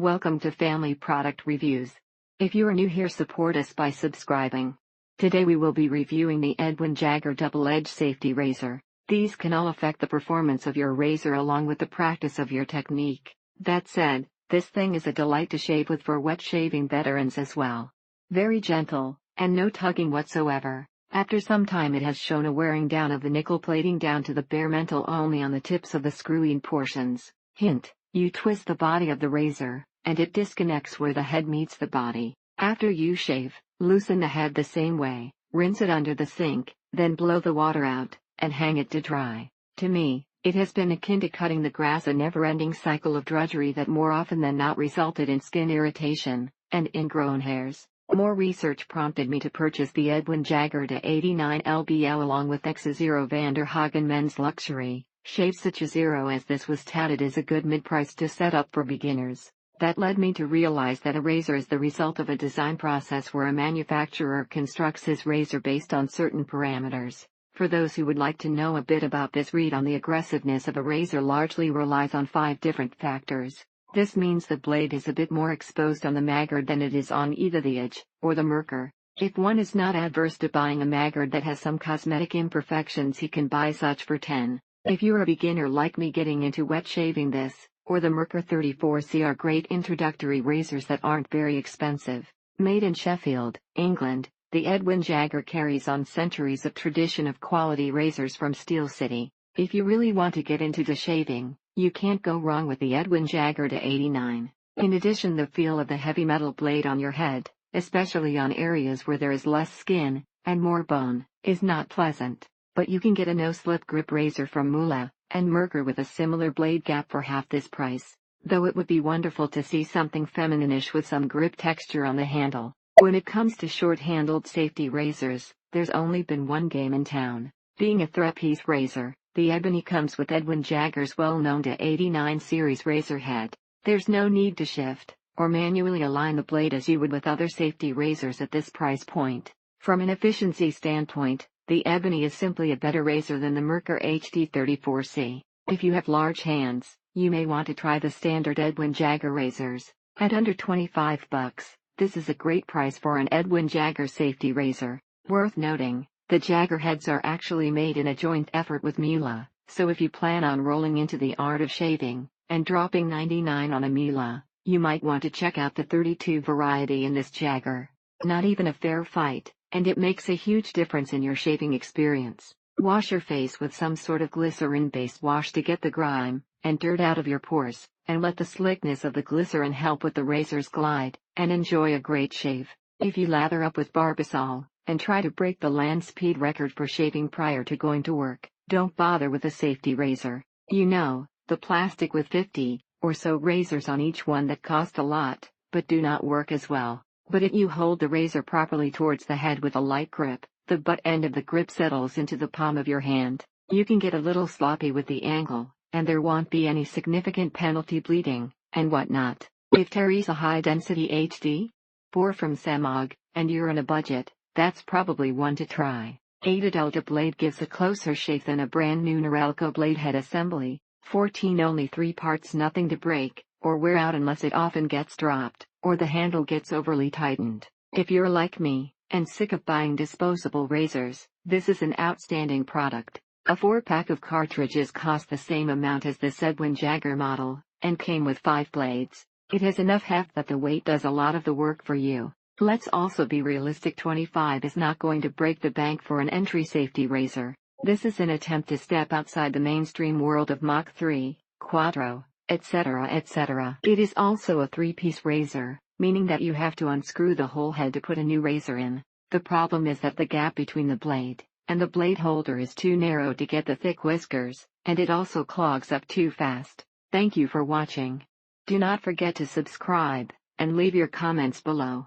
Welcome to Family Product Reviews. If you are new here, support us by subscribing. Today we will be reviewing the Edwin Jagger Double-Edge Safety Razor. These can all affect the performance of your razor along with the practice of your technique. That said, this thing is a delight to shave with for wet shaving veterans as well. Very gentle, and no tugging whatsoever. After some time it has shown a wearing down of the nickel plating down to the bare metal only on the tips of the screw-in portions. Hint: you twist the body of the razor, and it disconnects where the head meets the body. After you shave, loosen the head the same way, rinse it under the sink, then blow the water out, and hang it to dry. To me, it has been akin to cutting the grass, a never-ending cycle of drudgery that more often than not resulted in skin irritation and ingrown hairs. More research prompted me to purchase the Edwin Jagger to 89 lbl along with X0 van der Hagen men's luxury shave such a zero, as this was touted as a good mid-price to set up for beginners. That led me to realize that a razor is the result of a design process where a manufacturer constructs his razor based on certain parameters. For those who would like to know a bit about this, read on the aggressiveness of a razor largely relies on 5 different factors. This means the blade is a bit more exposed on the maggard than it is on either the edge or the merker. If one is not adverse to buying a maggard that has some cosmetic imperfections, he can buy such for 10. If you're a beginner like me getting into wet shaving, this or the Merker 34C are great introductory razors that aren't very expensive. Made in Sheffield, England, the Edwin Jagger carries on centuries of tradition of quality razors from Steel City. If you really want to get into the shaving, you can't go wrong with the Edwin Jagger to 89. In addition, the feel of the heavy metal blade on your head, especially on areas where there is less skin and more bone, is not pleasant. But you can get a no-slip grip razor from Mula and Merker with a similar blade gap for half this price, though it would be wonderful to see something feminine-ish with some grip texture on the handle. When it comes to short-handled safety razors, there's only been one game in town. Being a three-piece razor, the Ebony comes with Edwin Jagger's well-known to 89 series razor head. There's no need to shift or manually align the blade as you would with other safety razors at this price point. From an efficiency standpoint, the Ebony is simply a better razor than the Merker HD34C. If you have large hands, you may want to try the standard Edwin Jagger razors. At under $25, this is a great price for an Edwin Jagger safety razor. Worth noting, the Jagger heads are actually made in a joint effort with Mula, so if you plan on rolling into the art of shaving and dropping $99 on a Mula, you might want to check out the 32 variety in this Jagger. Not even a fair fight, and it makes a huge difference in your shaving experience. Wash your face with some sort of glycerin-based wash to get the grime and dirt out of your pores, and let the slickness of the glycerin help with the razor's glide, and enjoy a great shave. If you lather up with Barbasol and try to break the land speed record for shaving prior to going to work, don't bother with a safety razor. You know, the plastic with 50 or so razors on each one that cost a lot, but do not work as well. But if you hold the razor properly towards the head with a light grip, the butt end of the grip settles into the palm of your hand. You can get a little sloppy with the angle, and there won't be any significant penalty bleeding, and whatnot. If Terry's a high-density HD4 from Semog, and you're on a budget, that's probably one to try. 8 Delta blade gives a closer shave than a brand new Norelco blade head assembly. 14 only 3 parts, nothing to break or wear out unless it often gets dropped, or the handle gets overly tightened. If you're like me, and sick of buying disposable razors, this is an outstanding product. A 4-pack of cartridges cost the same amount as this Edwin Jagger model, and came with 5 blades. It has enough heft that the weight does a lot of the work for you. Let's also be realistic, $25 is not going to break the bank for an entry safety razor. This is an attempt to step outside the mainstream world of Mach 3, Quattro, etc. etc. It is also a 3-piece razor, meaning that you have to unscrew the whole head to put a new razor in. The problem is that the gap between the blade and the blade holder is too narrow to get the thick whiskers, and it also clogs up too fast. Thank you for watching. Do not forget to subscribe and leave your comments below.